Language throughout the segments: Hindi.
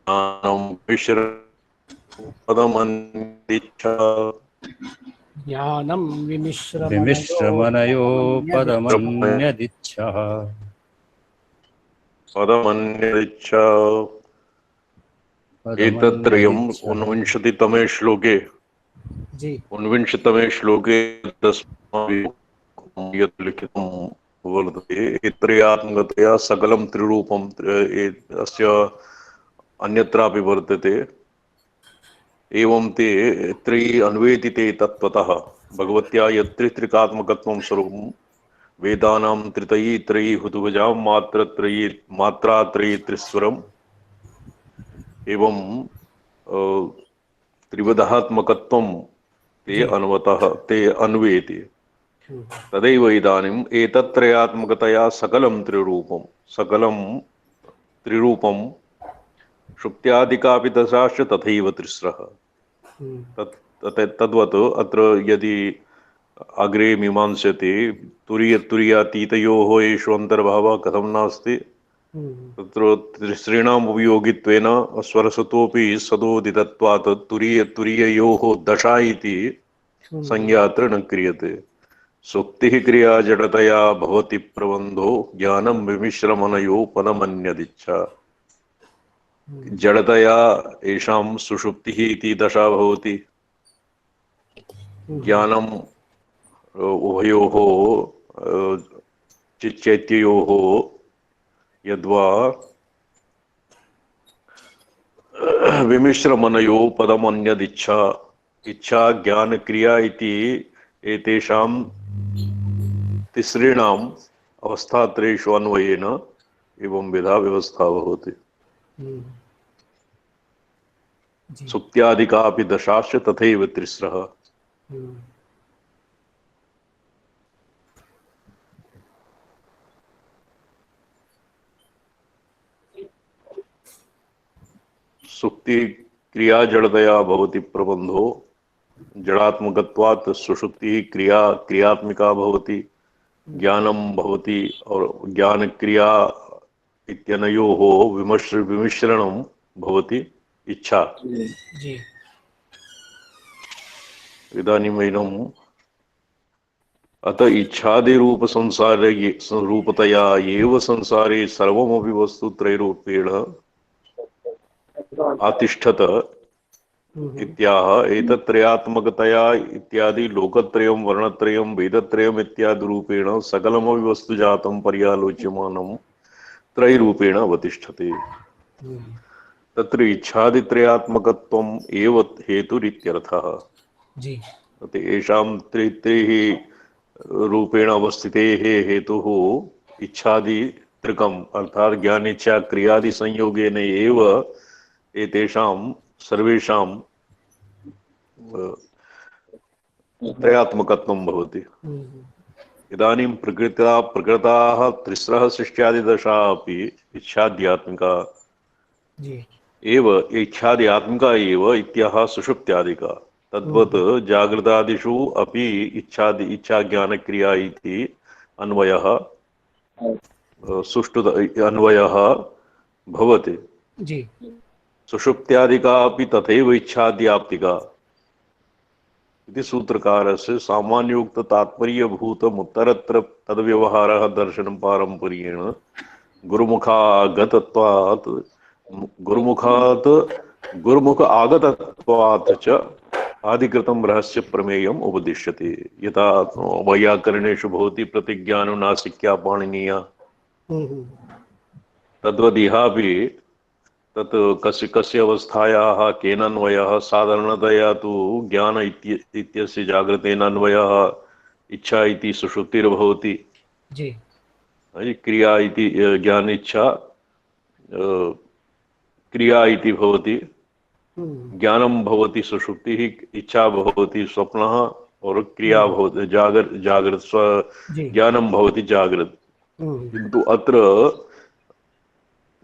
ज्ञानं विश्रमपदमन्यदिच्छा ज्ञानं विमिश्रमनयोपदमन्यदिच्छा विमिश्रमनयोपदमन्यदिच्छः पदमन्यदिच्छा एतत्त्रयम् पदमन्यदिच्छः। 29तमे श्लोके जी 29तमे श्लोके तस्मात् यत् लिखितं वर्तते त्रयात्मकतया सकलं त्रिरूपं अस्य अन्यत्रापि वर्तते। एवं ते त्रयी अन्वेति ते तत्त्वतः भगवत्या यत्त्रित्रिकात्मकत्वं स्वरूपं वेदानां त्रितयी त्रयी हुतुभुजां मात्रात्रयी त्रिस्वरम् एवं त्रिविधात्मकत्वं ते जी अन्वतः ते अन्वेति। तदैव इदानीम् एतत्त्रयात्मकतया सकलं त्रिरूपं शुक्त्यादिकापि दशाश्च तथैव तिस्रः। तद्वत् अत्र यदि अग्रे मीमांस्यते तुरीयातीतयोः एषु अन्तर्भावः कथं नास्ति तत्र त्रिस्रीणाम् उपयोगित्वेन स्वरसतोऽपि सदोदितत्वात् तुरीययोः दशा इति संज्ञा अत्र न क्रियते। सुक्तिः क्रिया जडतया भवति प्रबन्धो ज्ञानं विमिश्रमनयो पदमन्यदिच्छा। जडतया येषां सुषुप्तिः इति दशा भवति। ज्ञानम् उभयोः चिच्चैत्ययोः यद्वा विमिश्रमनयो पदमन्यदिच्छा इच्छा ज्ञान क्रिया इति एतेषां तिसॄणाम् अवस्थात्रयेषु अन्वयेन एवं विधा व्यवस्था भवति। सुप्त्यादिका अपि दशाश्च तथैव तिस्रः। सुक्ति क्रिया जड़तया भवति प्रबंधो जड़ात्मकत्वात् सुषुप्ति क्रियात्मिका भवति ज्ञानं भवति और ज्ञान क्रिया इत्यनयोः विमिश्रणं भवति इच्छा। इदानीम् अत इच्छादिरूप संसारे रूपतया एव संसारे सर्वमपि वस्तु त्रैरूपेण आतिष्ठत इत्याह एतत्त्रयात्मकतया इत्यादि लोकत्रयं वर्णत्रयं वेदत्रयम् इत्यादि रूपेण सकलमपि वस्तु जातं पर्यालोच्यमानं त्रयरूपेण अवतिष्ठते। तत्र इच्छादित्रयात्मकत्वम् एव हेतुरित्यर्थः। येषां त्रिः रूपेण अवस्थितेः हेतुः इच्छादि त्रिकम् अर्थात् ज्ञानेच्छा क्रियादि संयोगेन एव एतेषां सर्वेषां त्रयात्मकत्वं भवति। इदानीं प्रकृताः तिस्रः सृष्ट्यादिदशा अपि इच्छाद्यात्मिका एव इच्छाद्यात्मिका एव इत्याह सुषुप्त्यादिका। तद्वत् जागृतादिषु अपि इच्छाज्ञानक्रिया इति अन्वयः सुष्ठु अन्वयः भवति। सुषुप्त्यादिका अपि तथैव इच्छाद्याप्तिका इति सूत्रकारस्य सामान्योक्त तात्पर्यभूतमुत्तरत्र तद्व्यवहारः दर्शनं पारम्पर्येण गुरुमुख आगतत्वात् च आदिकृतं रहस्य प्रमेयम् उपदिश्यते। यथा वैयाकरणेषु भवति प्रतिज्ञानुनासिक्या पाणिनीया तद्वदिहापि तत् कस्य अवस्थायाः केनान्वयः साधारणतया तु ज्ञान इत्यस्य जागृतेन अन्वयः इच्छा इति सुषुप्तिर्भवति। क्रिया इति ज्ञान इच्छा क्रिया इति भवति। ज्ञानं भवति सुषुप्तिः इच्छा भवति स्वप्नः और क्रिया भवति जागृत ज्ञानं भवति जागृत। किन्तु अत्र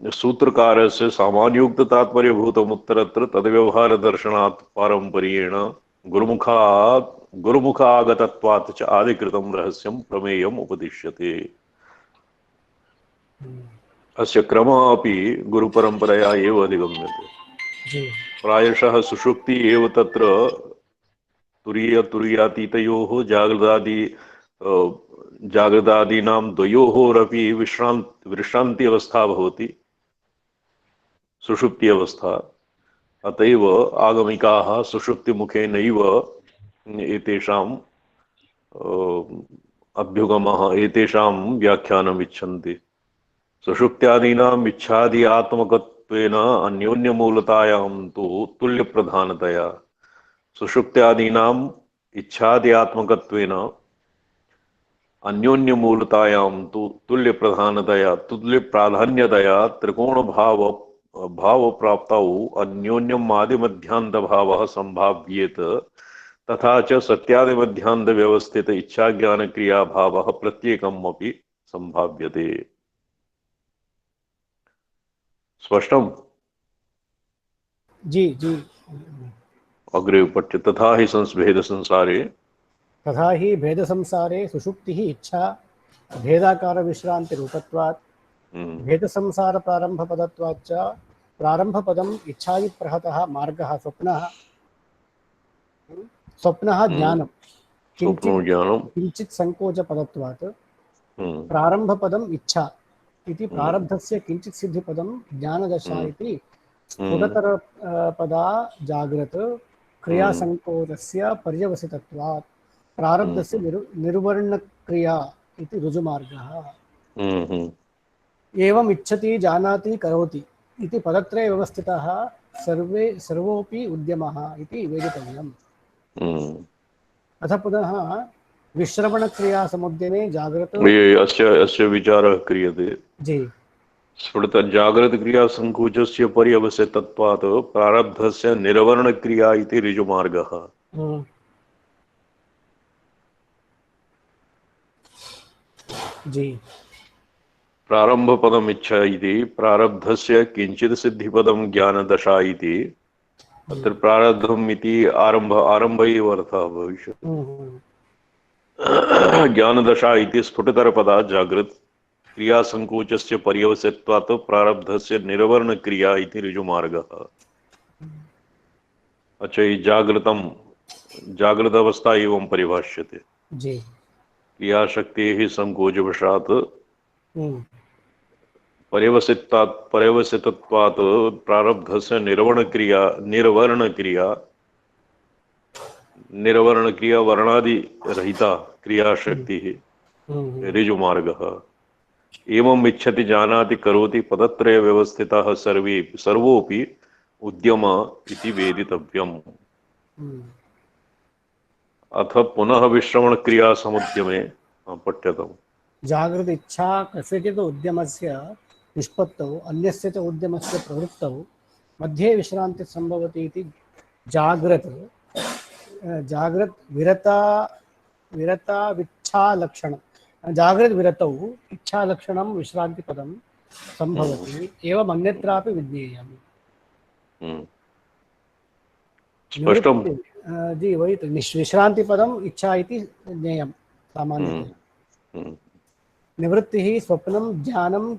सूत्रकारस्य सामान्योक्त तात्पर्यभूतमुत्तरत्र तद्व्यवहार दर्शनात् पारम्पर्येण गुरुमुखागतत्वात् च आदिकृतं रहस्यं प्रमेयम् उपदिश्यते। अस्य क्रमः अपि गुरुपरम्परया एव अधिगम्यते। प्रायशः सुषुप्ति एव तत्र तुरीयातीतयोः जागृदादीनां द्वयोरपि विश्रान्ति अवस्था भवति, सुषुप्ति अवस्था। अतएव आगमिकाः सुषुप्तिमुखेनैव एतेषाम् अभ्युगमः, एतेषां व्याख्यानम् इच्छन्ति। सुषुप्त्यादीनाम् इच्छादि आत्मकत्वेन अन्योन्यमूलतायां तु तुल्यप्रधानतया, सुषुप्त्यादीनाम् इच्छाद्यात्मकत्वेन अन्योन्यमूलतायां तु तुल्यप्रधानतया तुल्यप्राधान्यतया भावप्राप्तौ अन्योन्यम् आदिमध्यान्तभावः सम्भाव्येत, तथा च सत्यादिमध्यान्तव्यवस्थित इच्छाज्ञानक्रियाभावः प्रत्येकम् अपि सम्भाव्यते। स्पष्टम्? जी जी। अग्रे पठ्य तथा हि भेद संसारे सुषुप्तिः इच्छा भेदाकार विश्रांति रूपत्वात् भेद संसार प्रारंभ पदत्वाच्च प्रारंभ पदम इच्छादि प्रहतः मार्गः स्वप्नः ज्ञानं किंचित संकोच पदत्वात् प्रारंभ पदम इच्छा इति प्रारब्धस्य किंचित सिद्धि पदम ज्ञानदशा इति स्फुटतर पदा जागृत क्रिया संकोचस्य पर्यवसितत्वात् प्रारब्धस्य निर्वर्ण क्रिया इति ऋजुमार्गः। एवं इच्छति जानाति करोति इति पदत्रये व्यवस्थितः सर्वोऽपि उद्यमः इति वेदितव्यम्। अथ पुनः विश्रवण क्रिया समुद्यमे जागृत अस्य विचारः क्रियते। जी। स्फुटत जागृत क्रिया संकोचस्य पर्यवसितत्वात् प्रारब्धस्य निर्वर्ण क्रिया इति ऋजुमार्गः। जी। प्रारंभ पदम इच्छा इति प्रारब्धस्य किंचित् सिद्धिपदम ज्ञानदशा इति अत्र प्रारब्धम् इति आरंभ एव अर्थः भविष्यति। ज्ञानदशा इति स्फुटतरपदा जागृत क्रिया संकोचस्य पर्यवसित्वात् प्रारब्धस्य निर्वर्ण क्रिया इति ऋजुमार्गः। अच्छा, ये जागृत अवस्था एवं परिभाष्यते। जी। क्रिया शक्ति संकोचवशात् पर्यवसितत्वात् प्रारब्धस्य निर्वर्ण क्रिया वर्णादि रहिता क्रिया शक्ति ऋजुमार्गः। एवं इच्छति जानाति करोति पदत्रय व्यवस्थितः सर्वोऽपि उद्यम इति वेदितव्यम्। अथ पुनः विश्रवण क्रिया समुद्यमे पठ्यताम्। जागृत इच्छा कस्यचित् उद्यमस्य निष्पत्तौ अन्यस्य च उद्यमस्य प्रवृत्तौ मध्ये विश्रांति संभवति इति जागृत विच्छालक्षण जागृत विरतौ इच्छालक्षणं विश्रांति पदं संभवति एवं अन्यत्रापि विज्ञेयम्। स्पष्टं? जी, वही तो विश्रांति पदम इच्छा इति ज्ञेयं सामान्यतया। निवृत्तिः स्वप्नं ज्ञानं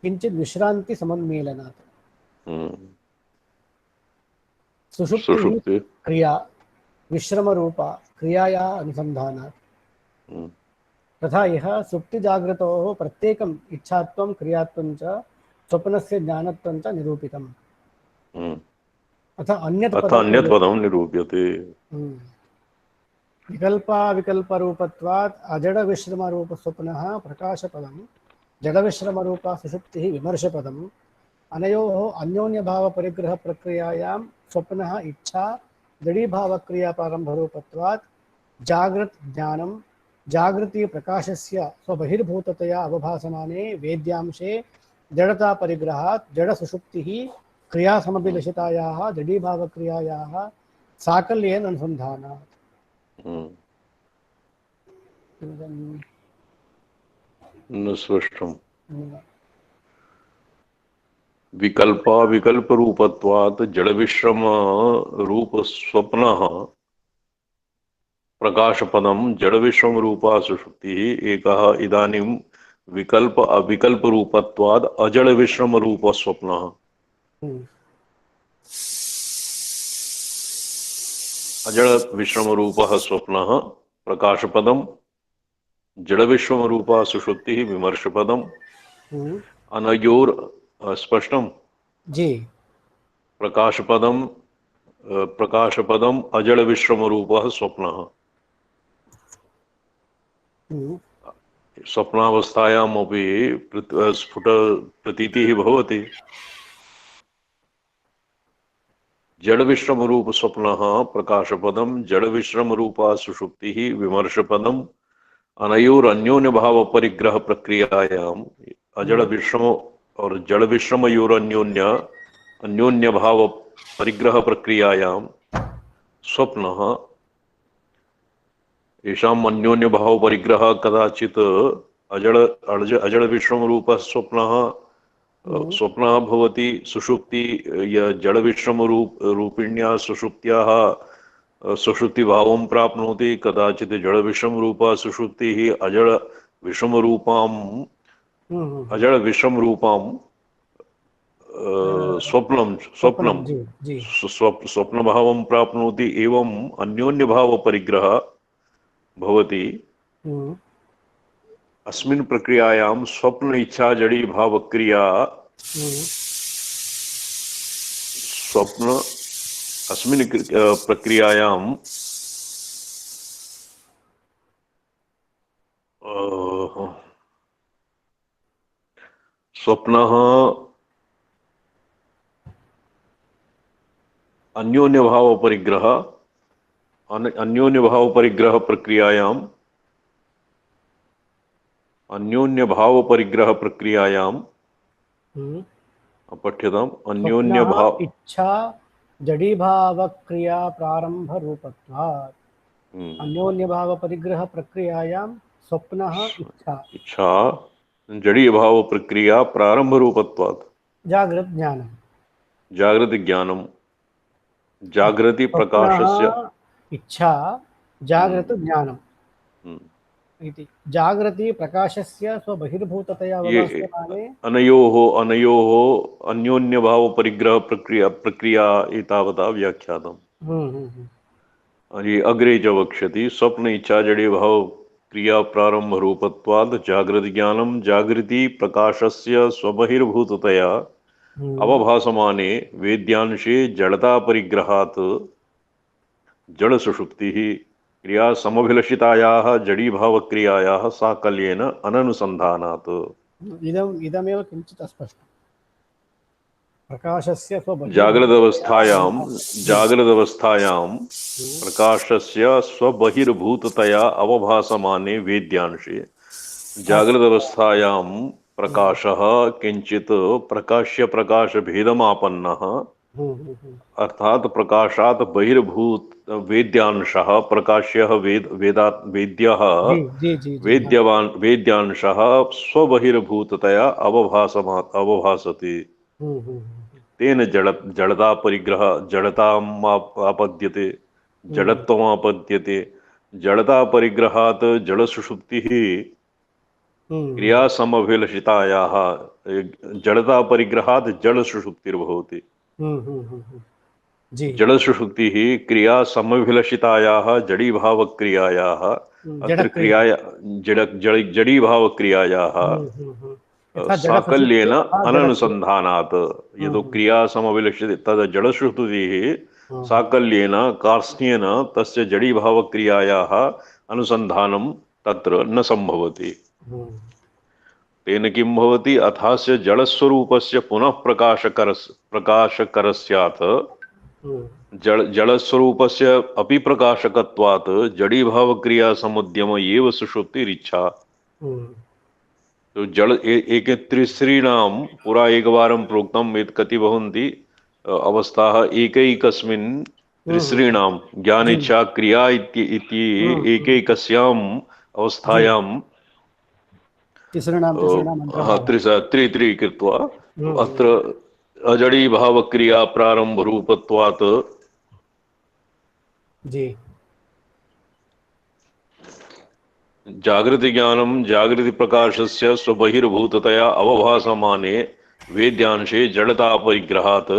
किंचित विश्रांति समन्मेलनात्। सुषुप्ति क्रिया विश्रम रूपा क्रियाया अनुसंधानात्। तथा यह सुप्ति जागृतोः प्रत्येकम् इच्छात्वं क्रियात्वं च स्वप्नस्य ज्ञानत्वं च निरूपितम्। अथ अन्यत् पदं निरूप्यते। विकल्पाविकल्परूपत्वात् अजड विश्रम रूप स्वप्नः प्रकाशपदं जड विश्रम रूपा सुषुप्तिः विमर्शपदम्। अनयोः अन्योन्यभाव परिग्रह प्रक्रियायां स्वप्नः इच्छा दृढीभावक्रिया प्रारंभरूपत्वात् जागृत ज्ञानं जागृति प्रकाशस्य स्वबहिर्भूततया अवभासमाने वेद्यांशे जडता परिग्रहात् जड सुषुप्तिः क्रिया समभिलषितायाः दृढीभावक्रियायाः साकल्येन अनुसन्धानात्। न स्पष्टम्। विकल्प रूपत्वात् जड़ विश्रम रूप स्वप्नः प्रकाशपदं जड़ विश्रम रूपा सुषुप्तिः एकः इदानीं विकल्प अविकल्प रूपत्वाद अजड़ विश्रम रूप स्वप्नः। अजड़ विश्रम रूपः स्वप्नः प्रकाशपदम, जड़ विश्रम रूपा सुषुप्तिः विमर्शपदम, अनयोर स्पष्टम जी प्रकाशपदम प्रकाशपदम अजड़ विश्रम रूपः स्वप्नः। स्वप्नावस्थायामपि स्फुट प्रतीतिः भवति। जड़ विश्रम रूप स्वप्नः प्रकाशपदम, जड़ विश्रम रूपा सुषुप्तिः विमर्शपदम, अनयोर अन्योन्य भाव परिग्रह प्रक्रियायाम अजड़ विश्रम और जड़ विश्रमयोर अन्योन्य भाव परिग्रह प्रक्रियायाम स्वप्नः येषाम् अन्योन्य भाव परिग्रह कदाचित् अजड़ विश्रम रूप स्वप्नः स्वप्नः भवति। सुषुप्ति या जड़ विश्रम रूपिण्या सुषुप्त्याः सुषुप्ति भावं प्राप्नोति। कदाचित् जड़ विश्रम रूपा सुषुप्तिः अजड़ विश्रम रूपां स्वप्न भावं प्राप्नोति। एवं अन्योन्य भाव परिग्रह भवति। अस्मिन् प्रक्रियायां स्वप्न इच्छा जड़ी भाव क्रिया स्वप्न अस्मिन् प्रक्रियायां स्वप्नः अन्योन्य भाव परिग्रह प्रक्रियायां पठ्यताम्। अन्योन्य भाव इच्छा जड़ी भाव क्रिया प्रारंभ रूपत्वात् अन्योन्य भाव परिग्रह प्रक्रियायां स्वप्नः इच्छा जड़ी भाव प्रक्रिया प्रारंभ रूपत्वात् जागृत ज्ञानम जागृति प्रकाशस्य इच्छा जागृत ज्ञानम इति जागृति प्रकाशस्य स्वबहिर्भूततया अवस्थाने अनयोः अन्योन्य भाव परिग्रह प्रक्रिया एतावता व्याख्यातम्। अग्रे च वक्ष्यति स्वप्न इच्छा जड़े भाव क्रिया प्रारंभ रूपत्वात् जागृत ज्ञानम जागृति प्रकाशस्य स्वबहिर्भूततया अवभासमाने वेद्यांशे जड़ता परिग्रहात् जड़ सुषुप्तिः क्रिया समभिलषितायाः जड़ी भाव क्रियायाः साकल्येन अननुसन्धानात्। इदमेव किञ्चित् अस्पष्टम्। प्रकाशस्य जागृदवस्थायां प्रकाशस्य स्वबहिर्भूततया अवभासमाने वेद्यांशे जागृदवस्थायां प्रकाशः किंचित प्रकाश्य प्रकाश भेदमापन्नः अर्थात प्रकाशात् बहिर्भूत वेद्यांशः प्रकाश्यः वेद्यः वेद्यांशः स्वबहिर्भूततया अवभासति। तेन जड़ता परिग्रह जड़तामापद्यते जड़त्वमापद्यते। जड़ता परिग्रहात् जड़ सुषुप्तिः क्रिया समभिलषितायाः जड़ता परिग्रहात् जड़ सुषुप्तिर्भवति। जड़ सुषुप्तिः क्रिया समभिलषितायाः जड़ी भाव क्रियायाः अत्र क्रियाया जड़ी भाव क्रियायाः साकल्येन अननुसन्धानात्। यदो क्रिया समभिलषिते तद् जड़ सुषुप्तिः साकल्येन कार्ष्ण्येन तस्य जड़ी भाव क्रियायाः अनुसन्धानं तत्र न संभवति। तेन किं भवति अथास्य जड़स्वरूपस्य पुनः प्रकाशकरस्यात् जड़स्वरूपस्य अपि प्रकाशकत्वात् जड़ी भाव क्रिया समुद्यम एव सुषुप्तिरिच्छा। तो जड़ एक त्रिस्त्रीणां पुरा एकवारं प्रोक्तं यत् कति भवन्ति अवस्थाः एकैकस्मिन् त्रिस्त्रीणां ज्ञान इच्छा क्रिया इति एकैकस्याम् अवस्थायां त्रि कृत्वा अत्र अजड़ी भाव क्रिया प्रारंभ रूपत्वात् जागृति ज्ञानं जागृति प्रकाशस्य स्वबहिर्भूततया अवभासमाने वेद्यांशे जड़ता परिग्रहात्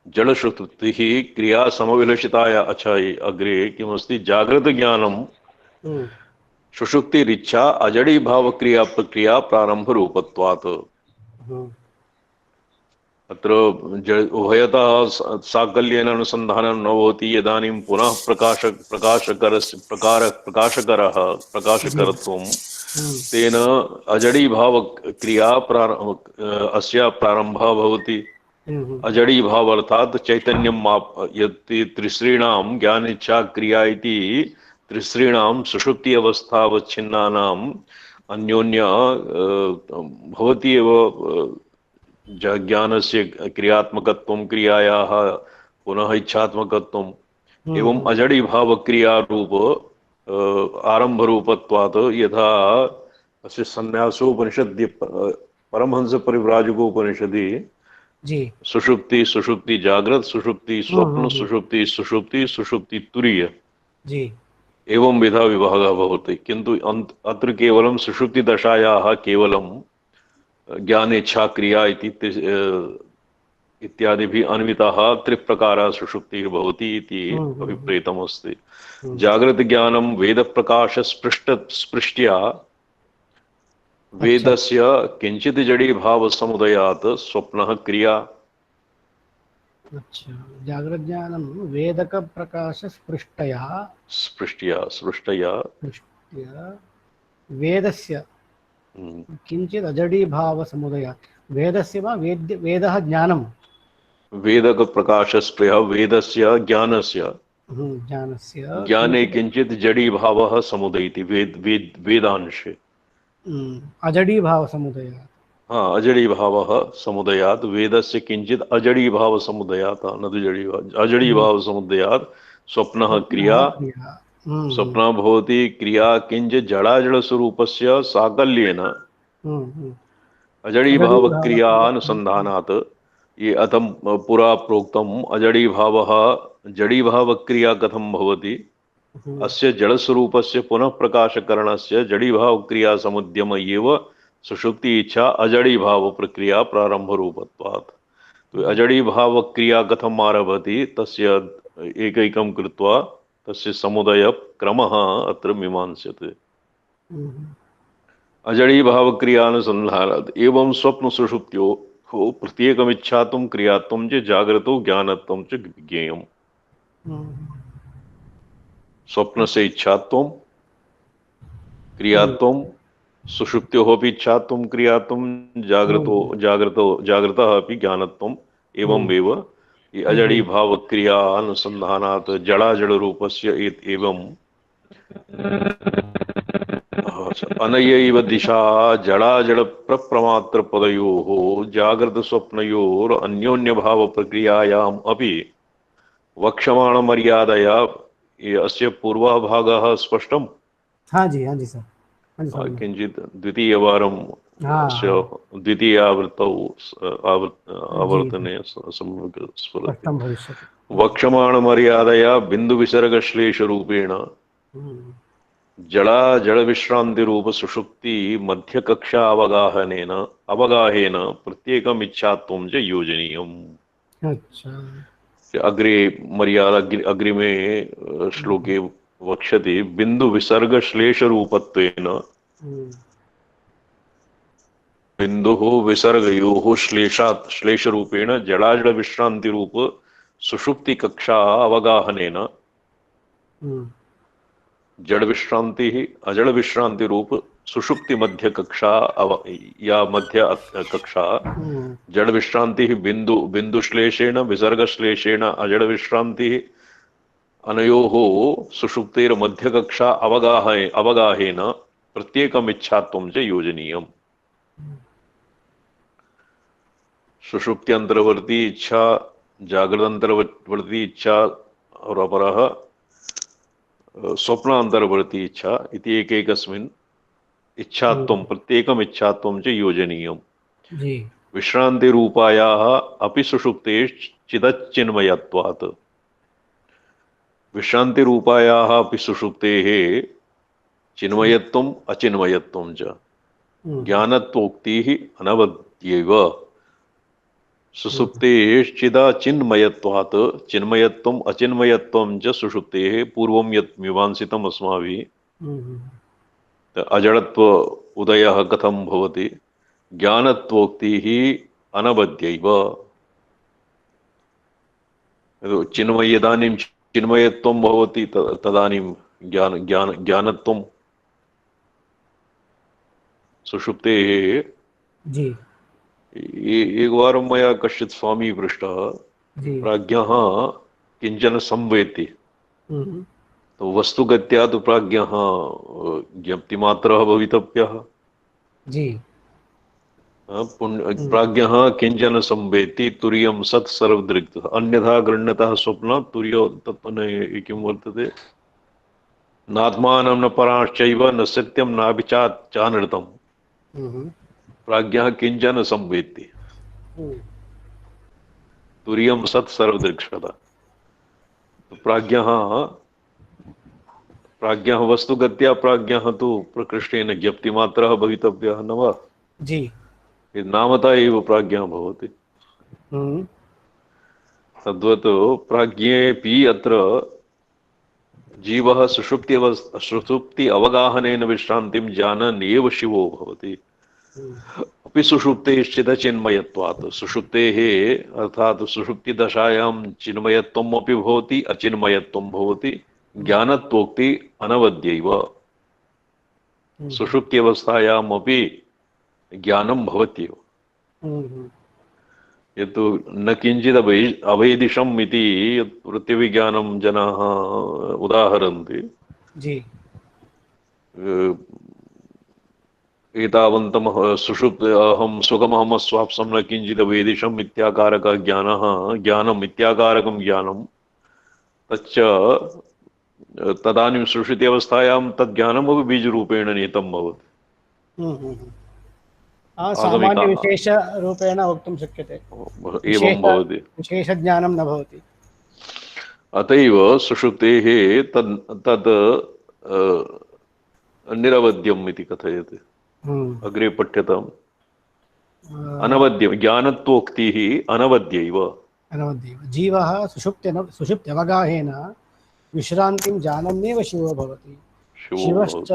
जड़श्रुतिः क्रिया समविलसिताय अचाय अग्रे किमस्ति जागृत ज्ञानं सुषुप्तिरिच्छा अजड़ी भाव क्रिया प्रक्रिया प्रारंभ रूपत्वात्। अत्र उभयतः साकल्येन अनुसन्धानं न भवति। इदानीं पुनः प्रकाशकरत्वं तेन अजडी भाव क्रिया अस्य प्रारंभः भवति। अजडी भाव अर्थात चैतन्यं यत् त्रिसॄणां ज्ञानेच्छा क्रिया इति त्रिसॄणां सुषुप्ति अवस्थावच्छिन्नानाम् अन्योन्य भवति एव ज्ञानस्य क्रियात्मकत्वं क्रियायाः पुनः इच्छात्मकत्वं एवं अजडी भाव क्रिया रूप आरंभ रूपत्वात्। यथा अस्य संन्यासोपनिषदि परमहंस परिव्राजकोपनिषदि सुषुप्ति सुषुप्ति जागृत सुषुप्ति स्वप्न सुषुप्ति सुषुप्ति सुषुप्ति तुरीय एवं विधा विभागः भवति। किन्तु अत्र केवलं सुषुप्ति दशायाः केवलं ज्ञानेच्छा क्रिया इत्यादिभिः अन्विताः त्रिप्रकारा सुषुप्तिः भवति इति अभिप्रेतमस्ति। जागृत ज्ञानं वेद प्रकाश स्पृष्ट्या वेदस्य किंचित् जड़ी भाव समुदयात् स्वप्नः क्रिया। अच्छा, जागृत ज्ञानं वेदक प्रकाश स्पृष्ट्या वेदस्य किंचित् अजडी भाव समुदयात्। वेदस्य वा वेदः ज्ञानं वेदक प्रकाश स्पृह वेदस्य ज्ञानस्य ज्ञाने किंचित् जड़ी भावः समुदयति वेदांशे अजडी भाव समुदयात्। हाँ, अजड़ी भावः समुदयात् वेदस्य किंचित् अजड़ी भाव समुदयात् न तु जड़ी अजड़ी भाव समुदयात् स्वप्नः क्रिया। स्वप्नः भवति क्रिया किंचित् जड़ाजड़ स्वरूपस्य साकल्येन अजड़ी भाव क्रिया अनुसंधानात्। ये अथम पुरा प्रोक्तम् अजड़ी भावः जड़ी भाव क्रिया कथं भवति। अस्य जड़स्वरूपस्य पुनः प्रकाशकरणस्य जड़ी भाव क्रिया समुद्यम एव सुषुप्ति इच्छा अजड़ी भाव प्रक्रिया प्रारंभ रूपत्वात्। तो अजड़ी भाव क्रिया कथम आरभति तस्य एकैकं कृत्वा तस्य समुदय क्रमः अत्र मीमांस्यते। अजड़ी भाव क्रियानुसंधानात् एवं स्वप्न सुषुप्त्योः प्रत्येकमिच्छात्वं क्रियात्वं च जागृतो ज्ञानत्वं च ज्ञेयम्। स्वप्न से इच्छात्वं क्रियात्वं सुषुप्त्योः अपि इच्छात्वं क्रियात्वं जागृतः अपि ज्ञानत्वम् एवमेव अजड़ी भाव क्रिया अनुसंधानात् जड़ाजड़ रूपस्य एवं अनयैव दिशा जड़ाजड़ प्रप्रमात्र पदयोः जागृत स्वप्नयोर अन्योन्य भाव प्रक्रियायाम् अपि वक्ष्यमाण मर्यादया अस्य पूर्वः भागः स्पष्टम्। हाँ जी सर। किंचित् द्वितीयवारं द्वितीयावृत्तौ आवर्तने वक्ष्यमाण मर्यादया बिंदु विसर्ग श्लेष रूपेण जड़ा जड़ विश्रांति रूप सुषुप्ति मध्य कक्षा अवगाहेन प्रत्येकम् इच्छात्वं च योजनीयम्। अच्छा, अग्रे मर्यादा अग्रिमे श्लोके वक्ष्यते बिंदु विसर्ग श्लेष रूपत्वेन बिंदुः विसर्गयोः श्लेष रूपेण जड़ाजड़ विश्रांति रूप सुषुप्ति कक्षा अवगाहनेन जड़ विश्रांति अजड़ विश्रांति रूप सुषुप्ति मध्य कक्षा या मध्य कक्षा जड़ विश्रांति बिंदु श्लेषेण विसर्ग श्लेषेण अजड़ विश्रांति अनयोः सुषुप्तेर मध्य कक्षा अवगाहेन प्रत्येकम् इच्छात्वं च योजनीयम्। सुषुप्त्यंतर्वर्ती इच्छा जागृतांतर्वर्ती इच्छा और अपरः स्वप्नांतर्वर्ती इच्छा इति एकैकस्मिन् इच्छात्वं प्रत्येकम् इच्छात्वं च योजनीयम्। विश्रांति रूपायाः अपि सुषुप्ते चिदच्चिन्मयत्वात्। विश्रांति रूपायाः अपि सुषुप्तेः चिन्मयत्वम् अचिन्मयत्वं च ज्ञानत्वोक्तिः अनवद्यैव सुषुप्तेश्चिदाचिन्मयत्वात् चिन्मयत्वम् अचिन्मयत्वं च सुषुप्तेः पूर्वं यत् मीमांसितम् अस्माभिः अजडत्व उदयः कथं भवति ज्ञानत्वोक्तिः अनवद्यैव इदानीं चिन्मयत्वं भवति तदानीं ज्ञानत्वं सुषुप्तेः जी एकवारं मया कश्चित् स्वामी पृष्टः प्राज्ञः किञ्चन संवेति तो वस्तुगत्या तु प्राज्ञः ज्ञप्तिमात्रः भवितव्यः जी प्राज्ञः किञ्चन संवेति तुर्यं सत् सर्वदृक् अन्यथा गृह्णतः स्वप्न तुर्यो तत्त्वं किं वर्तते नात्मानं न पराश्चैव न सत्यं नाभिचानृतम् प्राज्ञः किञ्चन संवेति तुर्यं सत् सर्वदृक्षता प्राज्ञः वस्तुगत्या प्राज्ञः तु प्रकृष्टेन ज्ञप्तिमात्रः भवितव्यः न वा जी नामता एव प्राज्ञः भवति तद्वत् प्राज्ञेऽपि अत्र जीवः सुषुप्ति अवगाहनेन विश्रान्तिं जानन् एव शिवो भवति अपि सुषुप्तेश्चिदचिन्मयत्वात् सुषुप्तेः अर्थात् सुषुप्तिदशायां चिन्मयत्वम् अपि भवति अचिन्मयत्वं भवति ज्ञानत्वोक्ति अनवद्यैव सुषुप्त्यवस्थायाम् अपि ज्ञानं भवत्येव यत् न किञ्चित् अवैदिशम् इति वृत्तिविज्ञानं जनाः उदाहरन्ति एतावन्तं सुषुप्त अहं सुखमहं स्वाप्सं न किञ्चित् वेदिशम् इत्याकारकः ज्ञानम् इत्याकारकं ज्ञानं तच्च तदानीं सुषुप्ति अवस्थायां तज्ज्ञानमपि बीजरूपेण नीतं भवति सामान्यविशेषरूपेण वक्तुं शक्यते एवं भवति विशेषज्ञानं न भवति अतएव सुषुप्तेः तद् निरवध्यम् इति कथयति अग्रे पठ्यताम् अनवद्यं ज्ञानत्वोक्तिः अनवद्यैव जीवः सुषुप्त्यवगाहेन विश्रान्तिं जानन्नेव शिवो भवति शिवश्च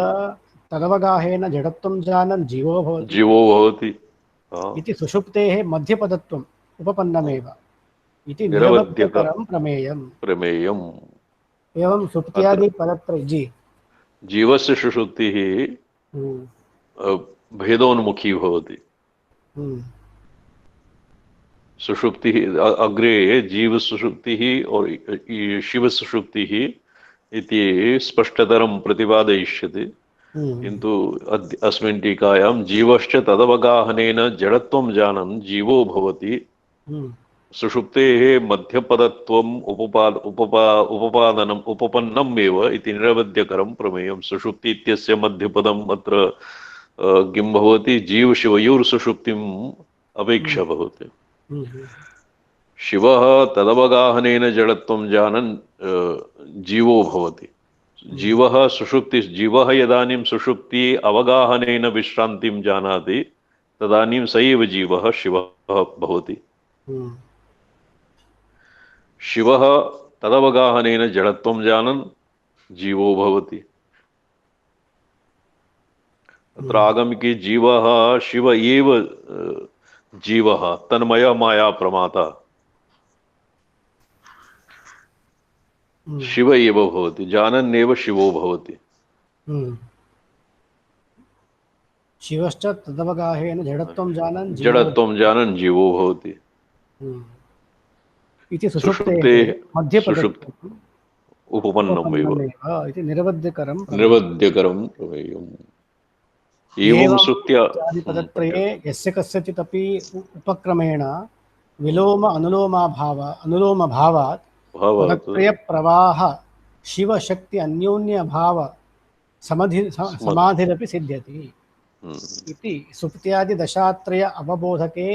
तदवगाहेन जडत्वं जानन् जीवो भवति इति सुषुप्तेः मध्यपदत्वम् उपपन्नमेव इति निरवध्यकरं प्रमेयम् एवं सुप्त्यादि पदत्रय जीवस्य सुषुप्तिः भेदोन्मुखी भवति सुषुप्तिः अग्रे जीवसुषुप्तिः और शिवसुषुप्तिः इति स्पष्टतरं प्रतिपादयिष्यते किन्तु अस्मिन् टीकायां जीवश्च तदवगाहनेन जडत्वं जानन् जीवो भवति सुषुप्तेः मध्यपदत्वम् उपपादनम् उपपन्नम् एव इति निरवध्यकरं प्रमेयं सुषुप्ति इत्यस्य मध्यपदम् अत्र किं भवति जीवशिवयोर्सुषुप्तिम् अपेक्षा भवति शिवः तदवगाहनेन जडत्वं जानन् जीवो भवति जीवः यदानीं सुषुप्ति अवगाहनेन विश्रान्तिं जानाति तदानीं स एव जीवः शिवः भवति शिवः तदवगाहनेन जडत्वं जानन् जीवो भवति अत्र आगमिके जीवः शिव एव जीवः तन्मय माया प्रमाता शिव एव भवति जानन्नेव शिवो भवति शिवश्च तदवगाहेन जडत्वं जानन् जीवो भवति इति सुषुप्तेः मध्यपदत्वम् उपपन्नम् एव इति निरवध्यकरं प्रमेयम् एवं पदत्रये यस्य कस्यचित् अपि उपक्रमेण विलोम अनुलोमभावात् पदत्रयप्रवाह शिवशक्ति अन्योन्यभाव समाधिरपि सिद्ध्यति इति सुप्त्यादिदशात्रय अवबोधके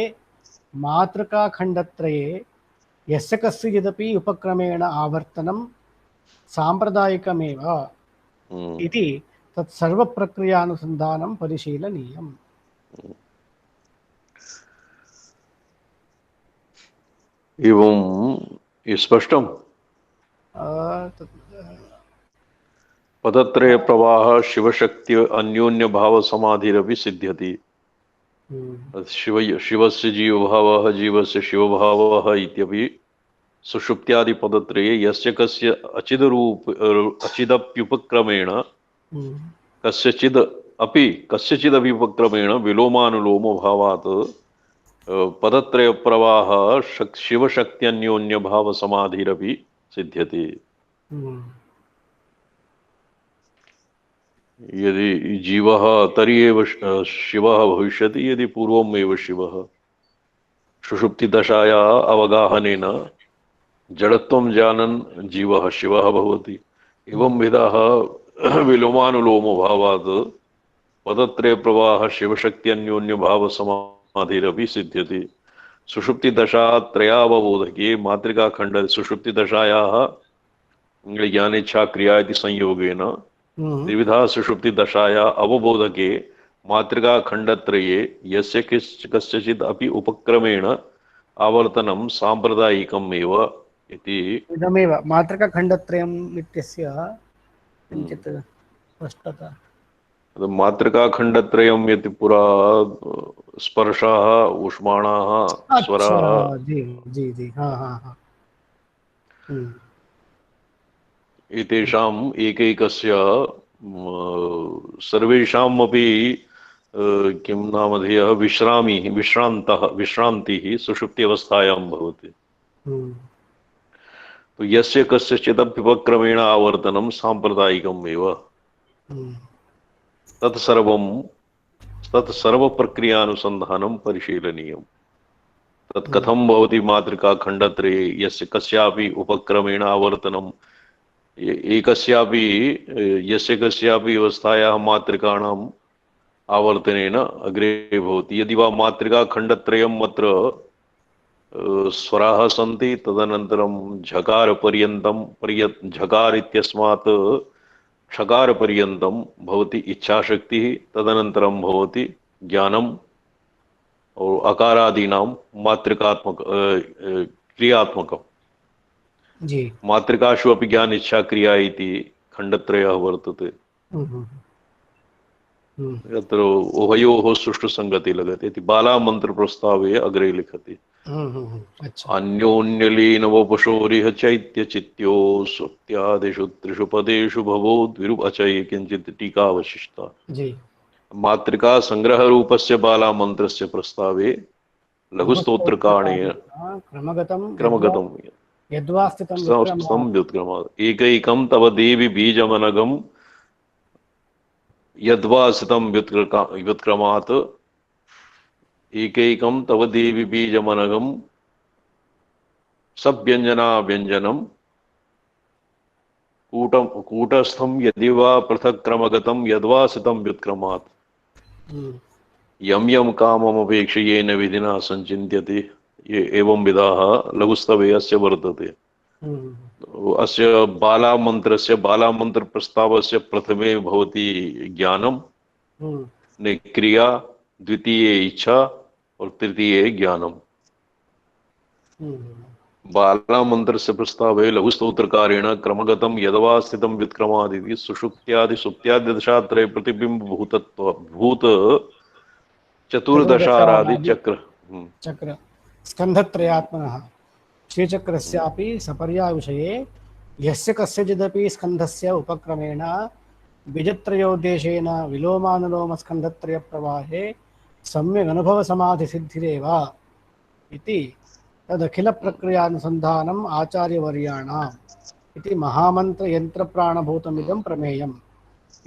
मातृकाखण्डत्रये यस्य कस्यचिदपि उपक्रमेण आवर्तनं साम्प्रदायिकमेव इति तत्सर्वप्रक्रियानुसन्धानं परिशीलनीयम्। एवं स्पष्टम्। पदत्रय प्रवाह शिवशक्ति अन्योन्य भाव समाधिरपि सिद्ध्यति। शिवस्य जीवभावः जीवस्य शिवभावः इत्यपि सुषुप्त्यादि पदत्रये यस्य कस्य अचिदप्युपक्रमेण कस्यचिदपि उपक्रमेण विलोमानुलोम भावात् पदत्रय प्रवाह शिवशक्त्यन्योन्य भाव समाधिरपि सिद्ध्यति। यदि जीवः तर्हि एव शिवः भविष्यति, यदि पूर्वमेव शिवः। सुषुप्ति दशायाः अवगाहनेन जडत्वं जानन् जीवः शिवः भवति। एवं विधः विलोमानुलोम भावात् पदत्रय प्रवाह शिवशक्त्यन्योन्य भाव समाधिरपि सिद्ध्यति। सुषुप्ति दशा त्रयावबोधके मातृकाखण्ड सुषुप्ति दशायाः ज्ञानेच्छा क्रिया इति संयोगेन त्रिविधा सुषुप्ति दशाया अवबोधके मातृकाखण्डत्रये यस्य कस्यचित् अपि उपक्रमेण आवर्तनं साम्प्रदायिकम् एव इति। इदमेव मातृकाखण्डत्रयम् इत्यस्य किञ्चित् स्पष्टता। मातृकाखण्डत्रयम् इति पुरा स्पर्शाः, ऊष्माणाः, स्वराः, जी जी जी, हाँ हाँ हाँ, एतेषाम् एकैकस्य सर्वेषामपि किं नामधेयः विश्रान्तिः सुषुप्ति अवस्थायां भवति। तो यस्य कस्यचिदपि उपक्रमेण आवर्तनं साम्प्रदायिकम् एव। तत्सर्वप्रक्रियानुसन्धानं परिशीलनीयम्। तत् कथं भवति मातृकाखण्डत्रये यस्य कस्यापि उपक्रमेण आवर्तनं यस्य कस्यापि अवस्थायाः मातृकाणाम् आवर्तनेन अग्रे भवति। यदि वा मातृकाखण्डत्रयम् अत्र स्वराः सन्ति, तदनन्तरं झकारपर्यन्तं झकार इत्यस्मात् षकारपर्यन्तं भवति इच्छाशक्तिः, तदनन्तरं भवति ज्ञानम् और अकारादीनां मातृकात्मक क्रियात्मकम्। जी। मातृकासु अपि ज्ञान इच्छा क्रिया इति खण्डत्रयः वर्तते। यत्र उभयोः सुष्ठुसङ्गतिः लगति इति बालामन्त्रप्रस्तावे अग्रे लिखति। अन्योन्यलीन वपुषोरिह चैत्यचित्यो सुप्त्यादिषु त्रिषु पदेषु भवो द्विरुपचय किञ्चित् टीकावशिष्टा। मातृका संग्रह रूपस्य बालामन्त्रस्य प्रस्तावे लघुस्तोत्रकाणेन क्रमगतं यद्वा स्थितं व्युत्क्रमात् एकैकं तव देवि बीजमनघं यद्वा स्थितं व्युत्क्रमात् एकैकं तव देवि बीजमनघं सव्यञ्जना व्यञ्जनं कूटस्थं यदि वा पृथक् क्रमगतं यद्वा स्थितं व्युत्क्रमात् यं यं काममपेक्ष्य येन विधिना संचिन्त्यते। एवं विधाः लघुस्तवे अस्य वर्तते। अस्य बालामन्त्र प्रस्तावस्य प्रथमे भवति ज्ञानं, क्रिया, द्वितीये इच्छा और तृतीये ज्ञानम्। बालामन्त्रस्य प्रस्तावे लघुस्तोत्रकारेण क्रमगतं यदवा स्थितं व्युत्क्रमादिति सुषुप्त्यादि सुप्त्यादिदशात्रये प्रतिबिम्बभूत चतुर्दशारादि चक्र स्कन्धत्रयात्मनः श्रीचक्रस्यापि सपर्याविषये यस्य कस्यचिदपि स्कन्धस्य उपक्रमेण बीजत्रयोद्देशेन विलोमानुलोमस्कन्धत्रयप्रवाहे सम्यगनुभवसमाधिसिद्धिरेव इति तदखिलप्रक्रियानुसन्धानम् आचार्यवर्याणाम् इति महामन्त्रयन्त्रप्राणभूतमिदं प्रमेयम्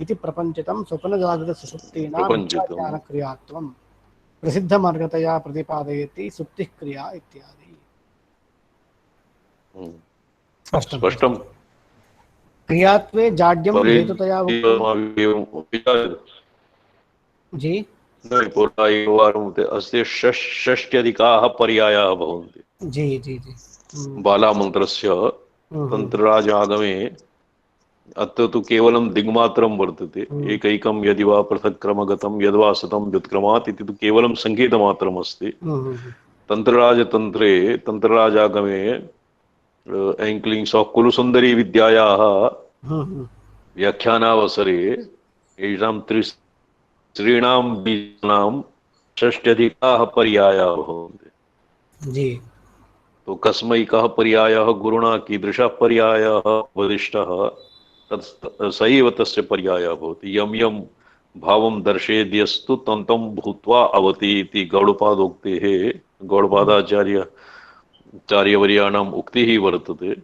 इति प्रपञ्चितं स्वप्नजागृतसुषुप्तीनां ज्ञानक्रियात्वं प्रसिद्धमार्गतया प्रतिपादयति सुप्तिः क्रिया इत्यादि। स्पष्टं। क्रियात्वे जाड्यं हेतुतया जी अस्ति षष्ट्यधिकाः पर्यायाः भवन्ति। जी जी जी। बालामन्त्रस्य तन्त्रराजागमे अत्र तु केवलं दिग्मात्रं वर्तते। एकैकं यदि वा पृथक् क्रमगतं यद्वा सतं व्युत्क्रमात् इति तु केवलं सङ्केतमात्रमस्ति। तन्त्रराजतन्त्रे तन्त्रराजागमे एङ्क्लिङ्ग्स् आफ् कुलुसुन्दरी विद्यायाः व्याख्यानावसरे येषां त्रिणां बीजानां षष्ट्यधिकाः पर्यायाः भवन्ति। तो कस्मै कः पर्यायः गुरुणा कीदृशः पर्यायः उपदिष्टः तत् स एव तस्य पर्यायः भवति। यं यं भावं दर्शयेद्यस्तु तं तं भूत्वा अवति इति गौडपादोक्तेः गौडपादाचार्यवर्याणाम् उक्तिः वर्तते।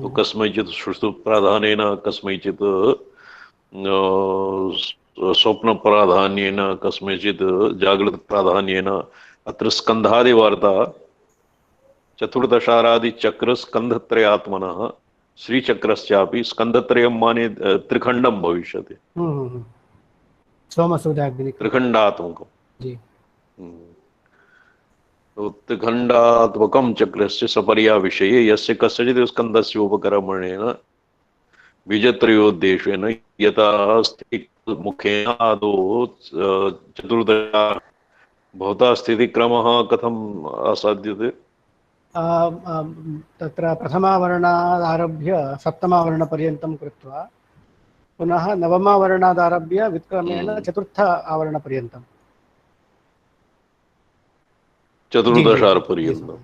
तो कस्मैचित् सुषुप्तप्राधान्येन कस्मैचित् स्वप्नप्राधान्येन कस्मैचित् जागृतप्राधान्येन अत्र स्कन्धादिवार्ता चतुर्दशारादिचक्रस्कन्धत्रयात्मनः श्रीचक्रस्यापि स्कन्धत्रयं माने त्रिखण्डं भविष्यति। त्रिखण्डात्मकं त्रिखण्डात्मकं चक्रस्य सपर्याविषये यस्य कस्यचित् स्कन्धस्य उपक्रमणेन बीजत्रयोद्देशेन यथा मुखेन आदौ चतुर्दशा भवता स्थितिक्रमः कथम् आसाद्यते? तत्र प्रथमावर्णादारभ्य सप्तमावर्णपर्यन्तं कृत्वा पुनः नवमावर्णादारभ्य विक्रमेण चतुर्थ आवरणपर्यन्तं चतुर्दशापर्यन्तं।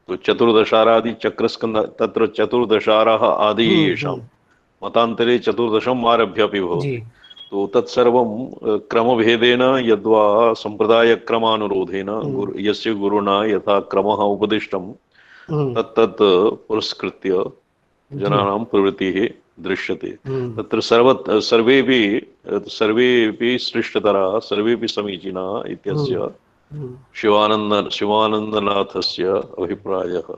तो चतुर्दशारादि चक्रस्कन्ध तत्र चतुर्दशाराः आदि येषां मतान्तरे चतुर्दशम् आरभ्य भवति। तो तत्सर्वं क्रमभेदेन यद्वा सम्प्रदायक्रमानुरोधेन यस्य गुरुणा यथा क्रमः उपदिष्टं तत्तत् पुरस्कृत्य जनानां प्रवृत्तिः दृश्यते। तत्र सर्वेपि श्रेष्ठतराः सर्वेपि समीचीनाः इत्यस्य शिवानन्दनाथस्य अभिप्रायः।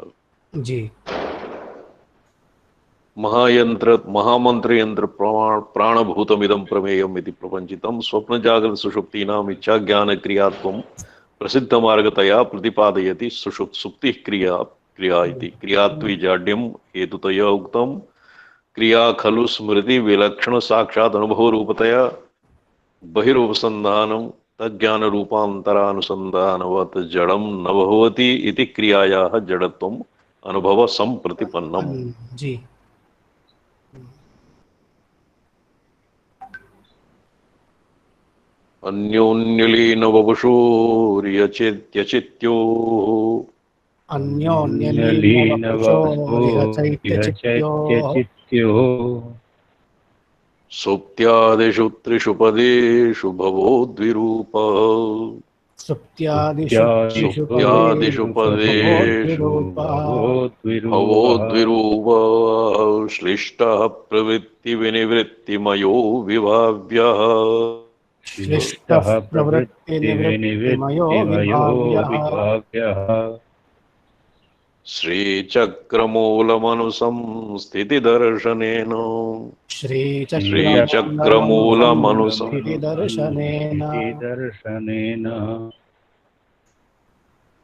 महामन्त्रयन्त्र प्राणभूतमिदं प्रमेयम् इति प्रपञ्चितं स्वप्नजागृतसुषुप्तीनाम् इच्छाज्ञानक्रियात्वं प्रसिद्धमार्गतया प्रतिपादयति। सुप्तिः क्रिया इति क्रियात्वीजाड्यं हेतुतया उक्तं। क्रिया खलु स्मृति विलक्षण साक्षात् अनुभवरूपतया बहिरुपसन्धानं तज्ज्ञानरूपान्तरानुसन्धानवत् जडं न भवति इति क्रियायाः जडत्वम् अनुभव सम्प्रतिपन्नम्। अन्योन्यलीन वपुषोर्यचित्यचित्योः सुप्त्यादिषु त्रिषु पदेषु भवोद्विरूपः। सुप्त्यादिषु पदेषु भवोद्विरूपः श्लिष्टः प्रवृत्तिविनिवृत्तिमयो विभाव्यः। श्रीचक्रमूलमनुसंस्थितिदर्शनेन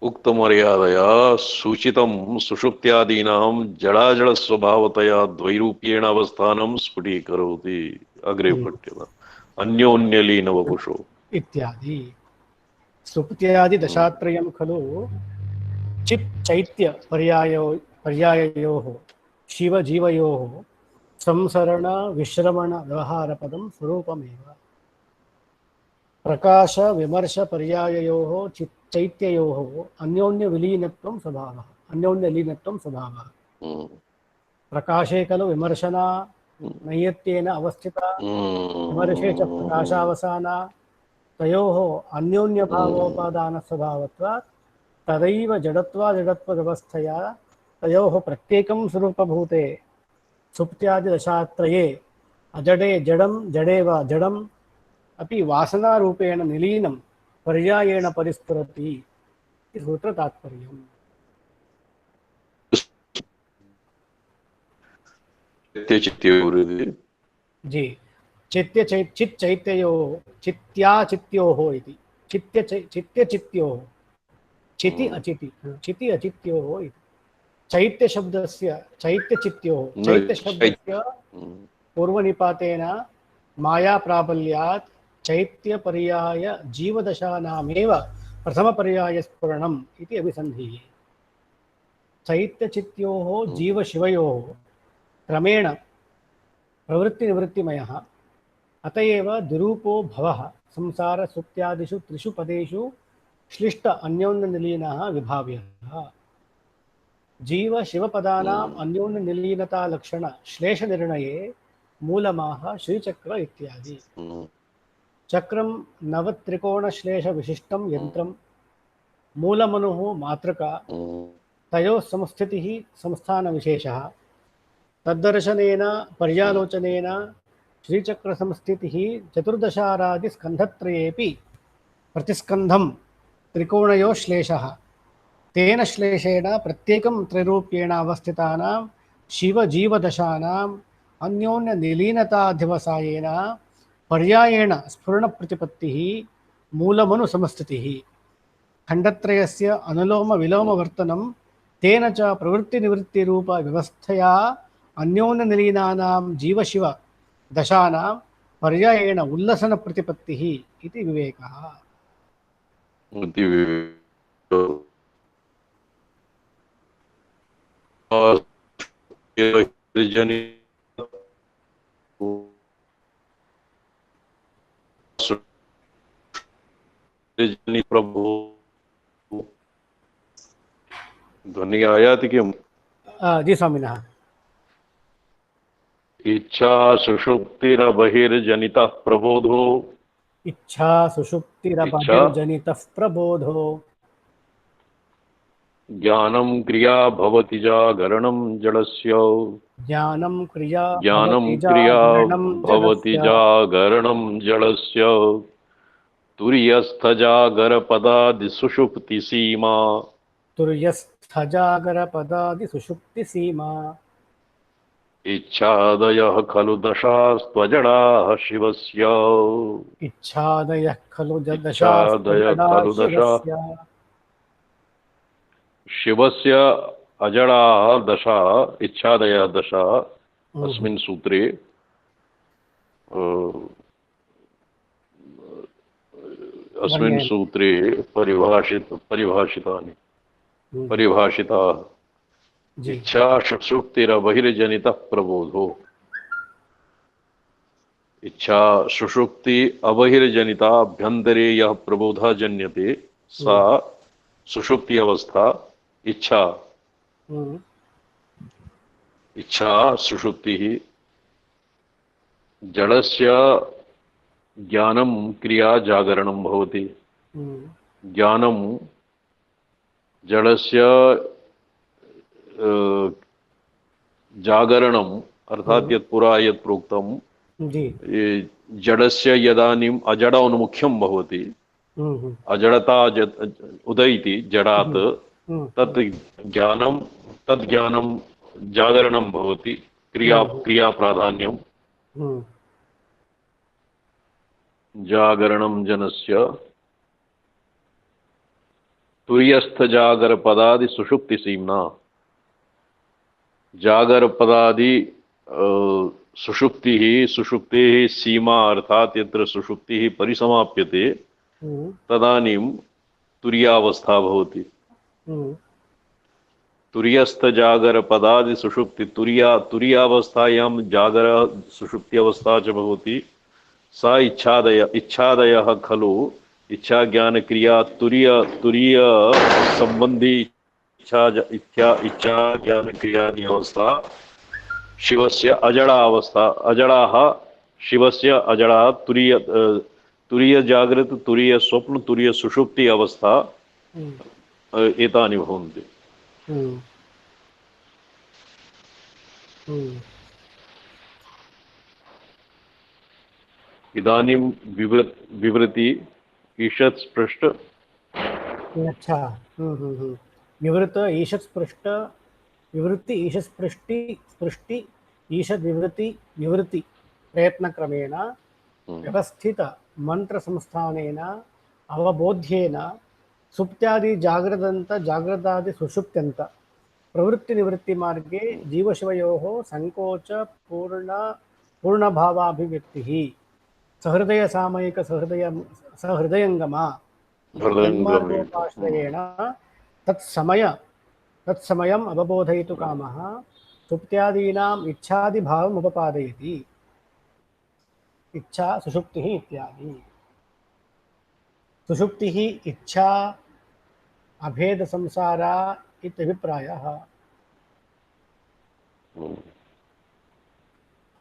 उक्तमर्यादया सूचितं सुषुप्त्यादीनां जडाजडस्वभावतया द्वैरूप्येण अवस्थानं स्फुटीकरोति। अग्रे पठ्यते अन्योन्यलीन वपुषो इत्यादि। सुप्त्यादि दशात्रयं खलु चित् चैत्य पर्याययोः शिवजीवयोः संसरण विश्रमण व्यवहारपदं स्वरूपमेव। प्रकाश विमर्श पर्याययोः चैत्ययोः अन्योन्यविलीनत्वं स्वभावः। प्रकाशे खलु विमर्शना नैयत्येन अवस्थिता विमर्शे च प्रकाशावसाना तयोः अन्योन्यभावोपादानस्वभावत्वात् तदैव जडत्वाजडत्वव्यवस्थया तयोः प्रत्येकं स्वरूपभूते सुप्त्यादिदशात्रये अजडे जडं जडे वा जडम् अपि वासनारूपेण निलीनं पर्यायेण परिस्फुरति इति सूत्रतात्पर्यम्। जी चित्यचैत्योः चित्याचित्योः इति चित्यचित्योः चिति अचिति इति चैत्यशब्दस्य चैत्यचित्योः चैत्यशब्दस्य पूर्वनिपातेन मायाप्राबल्यात् चैत्यपर्याय जीवदशानामेव प्रथमपर्यायस्फुरणम् इति अभिसन्धिः। चैत्यचित्योः जीवशिवयोः क्रमेण प्रवृत्तिनिवृत्तिमयः अत एव दुरूपो भवः संसारसुप्त्यादिषु त्रिषु पदेषु श्लिष्ट अन्योन्यनिलीनः विभाव्यः। जीव शिवपदानाम् अन्योन्यनिलीनता लक्षण श्लेषनिर्णये मूलमाह श्रीचक्र इत्यादि। चक्रं नवत्रिकोणश्लेषविशिष्टं यन्त्रं मूलमनुः मातृका तयोः संस्थितिः संस्थानविशेषः। तद्दर्शनेन पर्यालोचनेन श्रीचक्रसंस्थितिः चतुर्दशारादिस्कन्धत्रयेऽपि प्रतिस्कन्धं त्रिकोणयोः श्लेषः। तेन श्लेषेण प्रत्येकं त्रैरूप्येण अवस्थितानां शिवजीवदशानाम् अन्योन्यनिलीनताधिवसायेन पर्यायेण स्फुरणप्रतिपत्तिः मूलमनुसमस्थितिः। खण्डत्रयस्य अनुलोमविलोमवर्तनं तेन च प्रवृत्तिनिवृत्तिरूपव्यवस्थया अन्योन्यनिलीनानां जीवशिव दशानां पर्यायेण उल्लसनप्रतिपत्तिः इति विवेकः। प्रभु ध्वनि आयाति किम्? जी स्वामिनः। इच्छा सुषुप्तिरबहिर्जनितः प्रबोधो इच्छा सुषुप्तिरबहिर्जनितः प्रबोधो ज्ञानं क्रिया भवति जागरणं जडस्य ज्ञानं क्रिया भवति जागरणं जडस्य तुर्यस्थजागरपदादिसुषुप्तिसीमा तुर्यस्थजागरपदादिसुषुप्तिसीमा इच्छादयः खलु दशास्त्वजडाः शिवस्य इच्छादयः खलु दशा शिवस्य अजडाः दशा इच्छादयः दशा अस्मिन् सूत्रे अस्मिन् सूत्रे परिभाषिताः इच्छा सुषुप्तिरबहिर्जनितः प्रबोधो। इच्छा सुषुप्ति अबहिर्जनिता अभ्यंतरे यह प्रबोधः जन्यते सा सुषुप्ति अवस्था इच्छा। इच्छा सुषुप्तिः जडस्य ज्ञानं क्रिया जागरणं भवति। ज्ञानं जडस्य जागरणम् अर्थात यत् पुरा यत् प्रोक्तं जडस्य यदानीम् अजडोन्मुख्यं भवति अजडता उदयति जडात् तत् ज्ञानं जागरणं भवति क्रिया प्राधान्यं जागरणं जनस्य तुर्यस्थ जागर पदादि सुषुप्ति सीमना। जागर पदादि सुषुप्ति सीमा अर्थात यत्र सुषुप्ति परिसमाप्यते तदानीं तुर्यावस्था भवति। तुर्यस्थ जागर पदादि सुषुप्ति तुर्यावस्थायां जागर सुषुप्ति अवस्था च भवति। सा इच्छादयः खलु इच्छा ज्ञान क्रिया तुरीय संबंधी इच्छा ज्ञान क्रिया अवस्था शिवस्य अजड़ा अवस्था अजड़ाः शिवस्य अजड़ा तुरीय जागृत तुरीय स्वप्न तुरीय सुषुप्ति अवस्था एतानि भवन्ति। इदानीं विवृति ईषत् स्पृष्ट। अच्छा विवृत ईषत् स्पृष्ट विवृत्ति ईषत् स्पृष्टि ईषद् विवृति निवृत्ति प्रयत्नक्रमेण व्यवस्थित मंत्र संस्थानेन अवबोध्येन सुप्त्यादि जागृदंत जागृदादि सुषुप्त्यंत प्रवृत्तिनिवृत्तिमार्गे जीवशिवयोः संकोच पूर्णभावाभिव्यक्तिः सहृदयंगमा यन्मार्गोपाश्रयेण तत्समयम् अवबोधयितु कामः सुप्त्यादीनाम् इच्छादिभावम् उपपादयति। इच्छा सुषुप्तिः इत्यादि। सुषुप्तिः इच्छा अभेद संसारा इत्यभिप्रायः।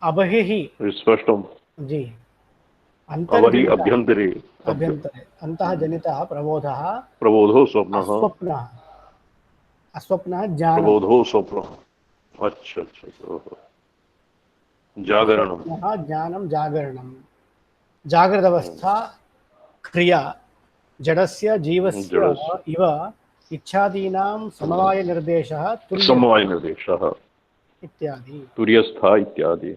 अबहिः स्पष्टं जी अबहि अभ्यन्तरे अन्तः जनितः प्रबोधो स्वप्नः अस्वप्नः ज्ञानं प्रबोधो स्वप्नः। अच्छा जागरणं ज्ञानं जागरणं जागृतावस्था क्रिया जडस्य जीवस्य इव इच्छादीनां समवायनिर्देशः इत्यादि तुर्यस्था इत्यादि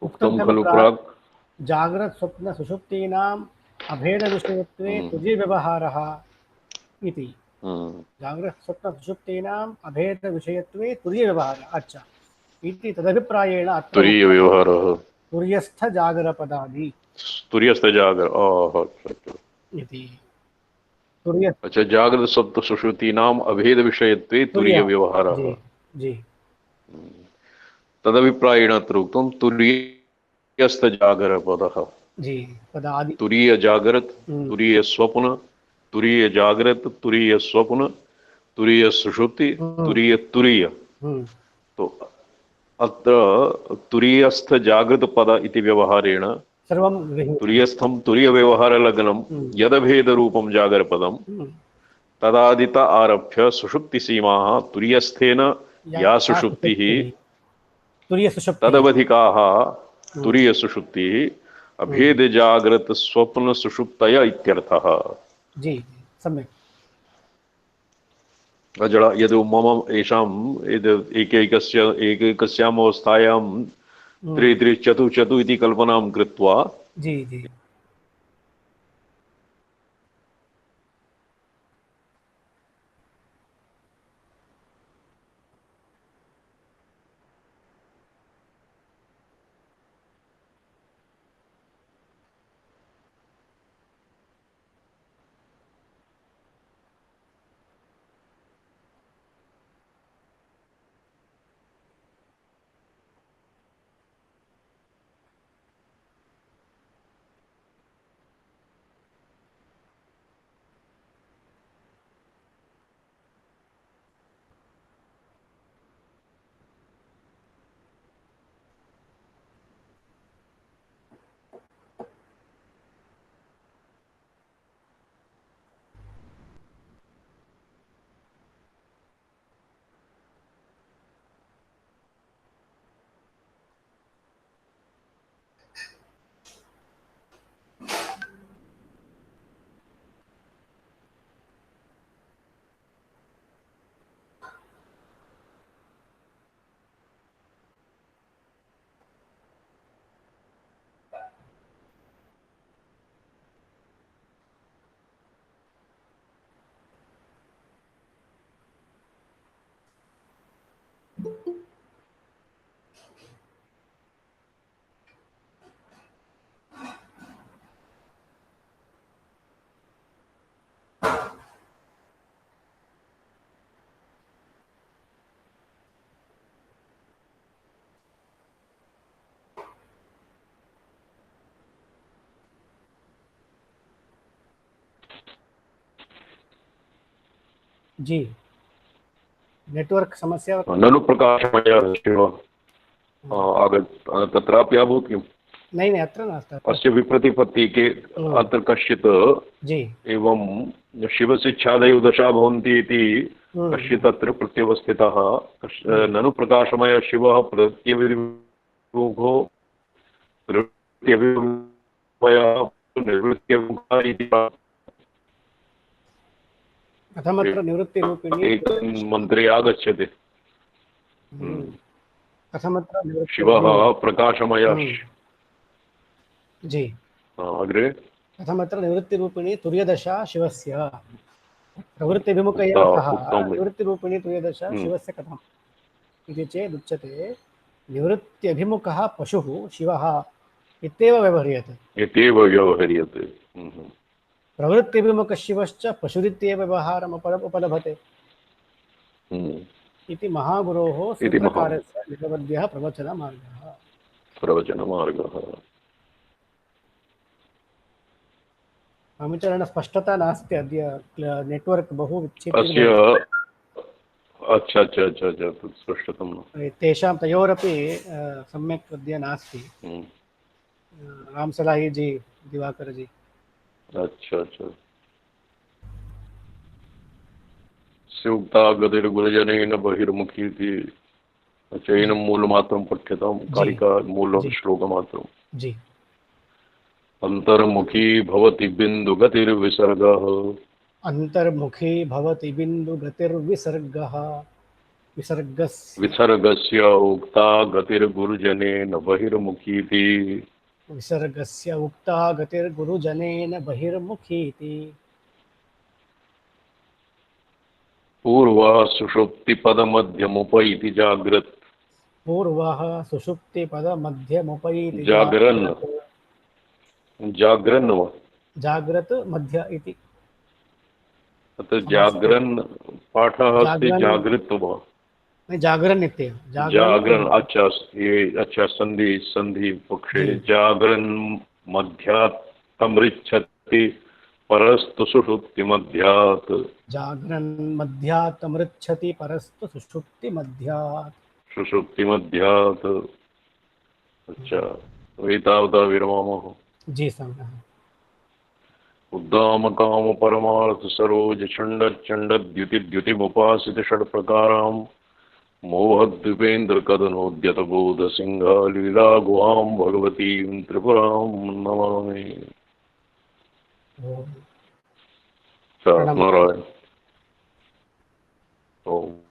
उक्तं खलु प्राक्। जाग्रत स्वप्न सुषुप्तीनाम् अभेद विषयत्वे तुर्यव्यवहारः इति। जाग्रत स्वप्न सुषुप्तीनाम् अभेद विषयत्वे तुर्यव्यवहारः। अच्छा इति तदभिप्रायेण तुर्यव्यवहारः तुर्यस्थ जागरपदादि तुर्यस्थ जागर इति। अच्छा जागृत स्वप्न सुषुप्तीनाम् अभेद विषयत्वे तुर्यव्यवहारः जी तदभिप्रायेण अत्र उक्तं तुर्यस्थ जागरपदः जी पदादि तुरीय जागृत तुरीय स्वप्न तुरीय जागृत तुरीय स्वप्न तुरीय सुषुप्ति तुरीय तुरीय। तो अत्र तुरीयस्थ जागृत पद इति व्यवहारेण तुरीयस्थं तुरीयव्यवहारलग्नं यदभेदरूपं जागरपदं तदादित आरभ्य सुषुप्तिसीमाः तुरीयस्थेन या सुषुप्तिः तदवधिकाः तुरीयसुषुप्तिः अभेद जागृत स्वप्न सुषुप्तय इत्यर्थः। जी सम्यक्। अजडा यद् मम येषाम् एकैकस्याम् अवस्थायां त्रि चतु इति कल्पनां कृत्वा जी जी जी नेटवर्क समस्या ननु प्रकाशमयः शिव तत्रापि अभूत् किम्? नहीं अत्र नास्ति। अस्य विप्रतिपत्तिः के अत्र कश्चित् जी एवं शिवस्य इच्छादयो दशा भवन्ति इति कश्चित् अत्र प्रत्यवस्थितः ननु प्रकाशमयः शिवः प्रत्यविमुखो निर्वृत्त्यविमुखः इति कथमत्र निवृत्तिरूपिणी मन्त्रे आगच्छति। कथमत्र शिवः प्रकाशमयः जी अग्रे कथमत्र निवृत्तिरूपिणी तुर्यदशा शिवस्य प्रवृत्तिभिमुख एव सः उत्तम। निवृत्तिरूपिणी तुर्यदशा शिवस्य कथम् इति चेदुच्यते निवृत्त्यभिमुखः पशुः शिवः इत्येव व्यवह्रियते। प्रवृत्तिभिमुखशिवश्च पशुरित्येव व्यवहारम् उपलभते इति महागुरोः सूत्रकारस्य निरवध्यः प्रवचनमार्गः। अनुचरण स्पष्टता नास्ति अद्य नेटवर्क् बहु विच्छिन्नं। अच्छा अच्छा अच्छा अच्छा तत् स्पष्टतं तेषां तयोरपि सम्यक् अद्य नास्ति। रामसलाही जी, दिवाकर जी। अच्छा अच्छा। स्युक्ता गतिर्गुरुजनेन बहिर्मुखी इति चैनं मूलमात्रं पठ्यतां कारिका मूलं श्लोकमात्रं। जी। अंतर्मुखी भवति बिन्दुगतिर्विसर्गः। अंतर्मुखी भवति बिन्दुगतिर्विसर्गः। विसर्गस्य उक्ता गतिर्गुरुजनेन बहिर्मुखीति। विसर्गस्य उक्ता गतिर्गुरुजनेन बहिर्मुखीति। पूर्वः सुषुप्तिपदमध्यमुपैति जाग्रत्। पूर्वः सुषुप्तिपदमध्यमुपैति जागरन् जागरन् वा जाग्रत् मध्य इति। अतः जागरन् पाठः अस्ति जागृत वा जागरन् इत्येव जागरन्। अच्छा ये अच्छा संधि संधि पक्षे जागरन् मध्यात् तमृच्छति परस्तु सुषुप्ति मध्यात्। जागरन् मध्यात् तमृच्छति परस्तु सुषुप्ति मध्यात्। सुषुप्ति मध्यात्। अच्छा एतावता विरमामः। जी सम्यक्। उद्दाम काम परमार्थ सरोज छंड चंड द्युति द्युतिमुपासित षड्प्रकारां मोहद्वीपेन्द्र कदनोद्यत बोध सिंह लीला गुहां भगवतीं त्रिपुरां नमामि। नारायण। ओम।